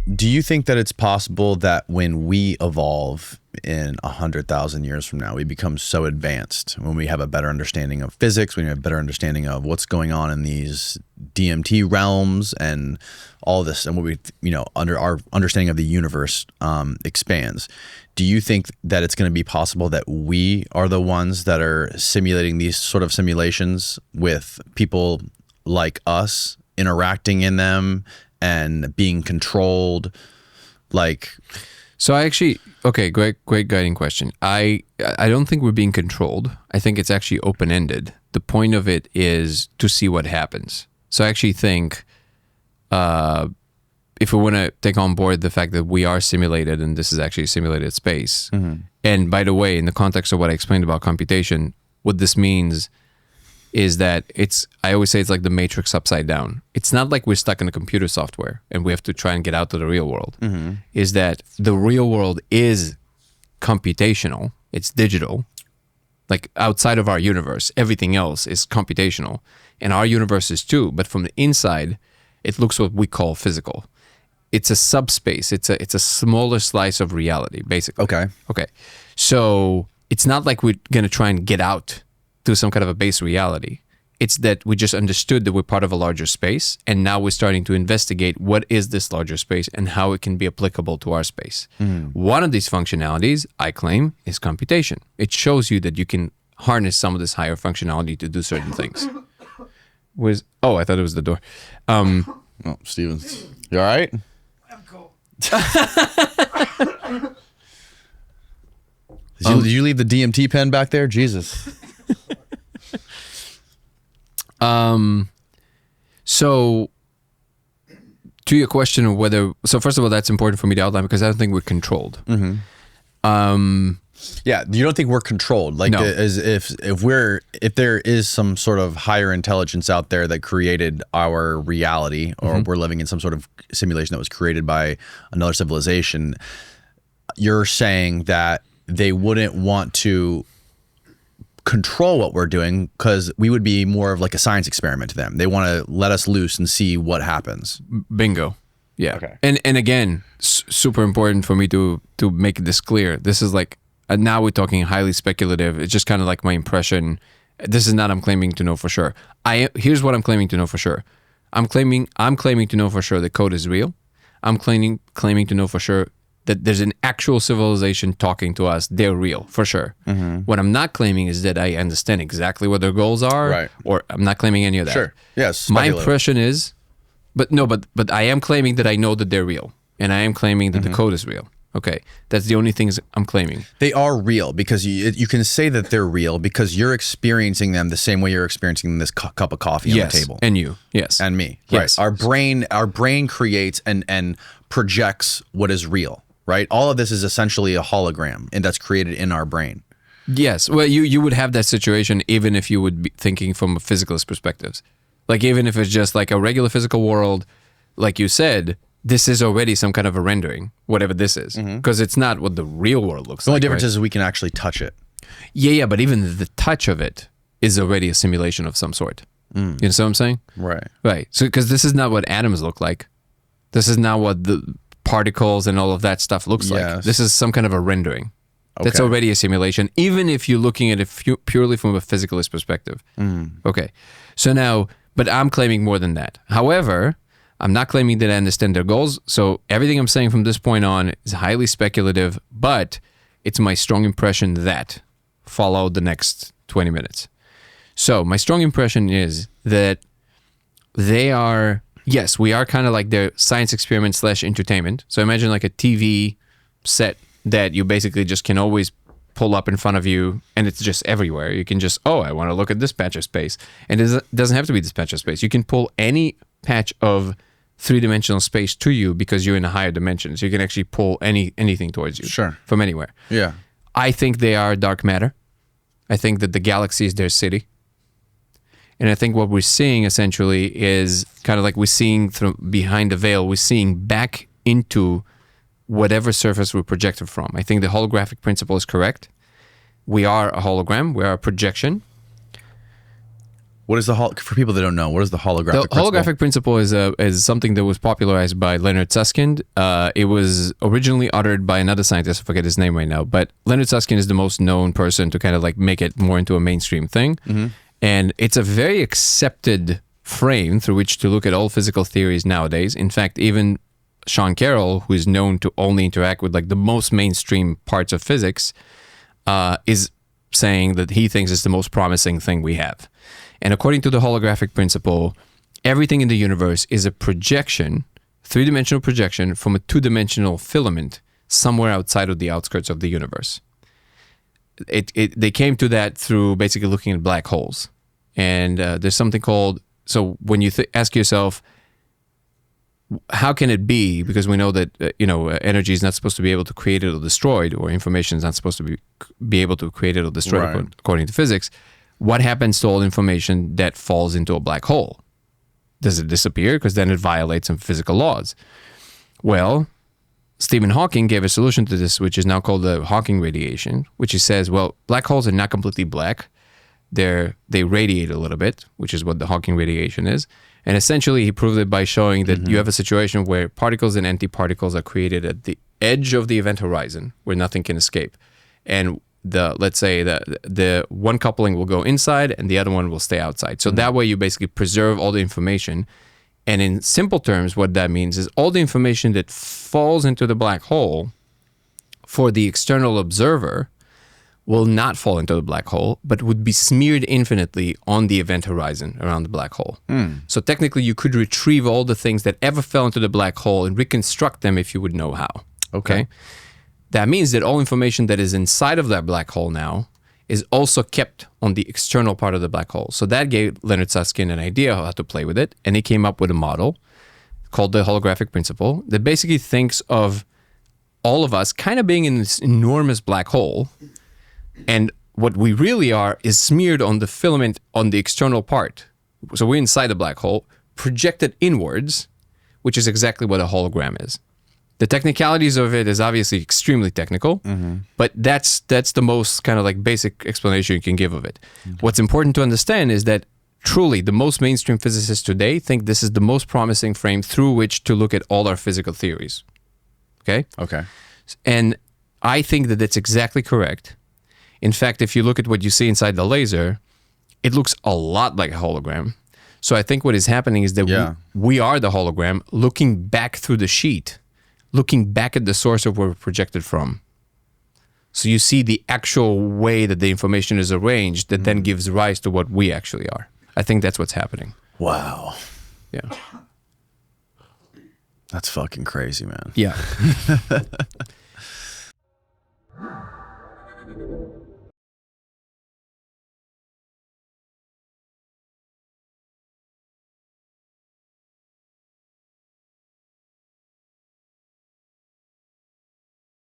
Do you think that it's possible that when we evolve in 100,000 years from now, we become so advanced when we have a better understanding of physics, when we have a better understanding of what's going on in these DMT realms and all this, and what we, under our understanding of the universe expands? Do you think that it's going to be possible that we are the ones that are simulating these sort of simulations with people like us interacting in them and being controlled? So I actually, okay, great guiding question. I don't think we're being controlled. I think it's actually open-ended. The point of it is to see what happens. So I actually think if we want to take on board the fact that we are simulated and this is actually simulated space, and by the way, in the context of what I explained about computation, what this means is that I always say it's like the matrix upside down. It's not like we're stuck in a computer software and we have to try and get out to the real world. Is that the real world is computational. It's digital. Like outside of our universe, everything else is computational. And our universe is too, but from the inside, it looks what we call physical. It's a subspace. It's a smaller slice of reality, basically. Okay. So it's not like we're going to try and get out to some kind of a base reality. It's that we just understood that we're part of a larger space, and now we're starting to investigate what is this larger space and how it can be applicable to our space. One of these functionalities, I claim, is computation. It shows you that you can harness some of this higher functionality to do certain things. I thought it was the door. Stevens, you all right? I'm cool. Did you leave the DMT pen back there? Jesus. So to your question of so first of all, that's important for me to outline because I don't think we're controlled. Yeah, you don't think we're controlled? Like, No. as if there is some sort of higher intelligence out there that created our reality, or we're living in some sort of simulation that was created by another civilization, you're saying that they wouldn't want to control what we're doing because we would be more of like a science experiment to them. They want to let us loose and see what happens. Bingo. Yeah. Okay. And again, super important for me to make this clear. This is like, now we're talking highly speculative. It's just kind of like my impression. This is not I'm claiming to know for sure. Here's what I'm claiming to know for sure. I'm claiming to know for sure that code is real. I'm claiming to know for sure that there's an actual civilization talking to us. They're real, for sure. What I'm not claiming is that I understand exactly what their goals are, Right. or I'm not claiming any of that. Sure. Yes. My impression is, but I am claiming that I know that they're real, and I am claiming that the code is real. Okay, that's the only things I'm claiming. They are real because you can say that they're real because you're experiencing them the same way you're experiencing this cup of coffee on the table. And you, yes. And me. Yes. Right. Our brain creates and projects what is real, right? All of this is essentially a hologram, and that's created in our brain. Yes. Well, you would have that situation even if you would be thinking from a physicalist perspective. Like even if it's just like a regular physical world, like you said, this is already some kind of a rendering, whatever this is, because it's not what the real world looks like. The only difference is we can actually touch it. Yeah, but even the touch of it is already a simulation of some sort. You know what I'm saying? Right. Right. So, because this is not what atoms look like. This is not what the particles and all of that stuff looks like. Yes. This is some kind of a rendering. That's Okay. already a simulation, even if you're looking at it purely from a physicalist perspective. Okay. So now, but I'm claiming more than that. However, I'm not claiming that I understand their goals. So everything I'm saying from this point on is highly speculative, but it's my strong impression that follow the next 20 minutes. So my strong impression is that they are, yes, we are kind of like their science experiment / entertainment. So imagine like a TV set that you basically just can always pull up in front of you, and it's just everywhere. You can just, I want to look at this patch of space. And it doesn't have to be this patch of space. You can pull any patch of three-dimensional space to you because you're in a higher dimension. So you can actually pull anything towards you. Sure. From anywhere. Yeah. I think they are dark matter. I think that the galaxy is their city. And I think what we're seeing essentially is kind of like we're seeing through behind the veil, we're seeing back into whatever surface we're projected from. I think the holographic principle is correct. We are a hologram. We are a projection. What is for people that don't know, what is the holographic principle? Holographic principle is something that was popularized by Leonard Susskind. It was originally uttered by another scientist. I forget his name right now, but Leonard Susskind is the most known person to kind of like make it more into a mainstream thing. Mm-hmm. And it's a very accepted frame through which to look at all physical theories nowadays. In fact, even Sean Carroll, who is known to only interact with like the most mainstream parts of physics, is saying that he thinks it's the most promising thing we have. And according to the holographic principle, everything in the universe is a projection, three-dimensional projection from a two-dimensional filament somewhere outside of the outskirts of the universe. They came to that through basically looking at black holes. And there's something called, so when you ask yourself, how can it be? Because we know that energy is not supposed to be able to create it or destroy it, or information is not supposed to be able to create it or destroy it, according to physics. What happens to all information that falls into a black hole? Does it disappear? Because then it violates some physical laws. Well, Stephen Hawking gave a solution to this, which is now called the Hawking radiation, which he says, well, black holes are not completely black. They radiate a little bit, which is what the Hawking radiation is. And essentially, he proved it by showing that you have a situation where particles and antiparticles are created at the edge of the event horizon, where nothing can escape. And let's say the one coupling will go inside and the other one will stay outside. So that way you basically preserve all the information. And in simple terms, what that means is all the information that falls into the black hole for the external observer will not fall into the black hole, but would be smeared infinitely on the event horizon around the black hole. So technically you could retrieve all the things that ever fell into the black hole and reconstruct them if you would know how. Okay? That means that all information that is inside of that black hole now is also kept on the external part of the black hole. So that gave Leonard Susskind an idea how to play with it, and he came up with a model called the holographic principle that basically thinks of all of us kind of being in this enormous black hole, and what we really are is smeared on the filament on the external part. So we're inside the black hole, projected inwards, which is exactly what a hologram is. The technicalities of it is obviously extremely technical, but that's the most kind of like basic explanation you can give of it. What's important to understand is that truly the most mainstream physicists today think this is the most promising frame through which to look at all our physical theories. Okay? Okay. And I think that that's exactly correct. In fact, if you look at what you see inside the laser, it looks a lot like a hologram. So I think what is happening is that we are the hologram looking back through the sheet, looking back at the source of where we're projected from. So you see the actual way that the information is arranged that then gives rise to what we actually are. I think that's what's happening. Wow. Yeah. That's fucking crazy, man. Yeah.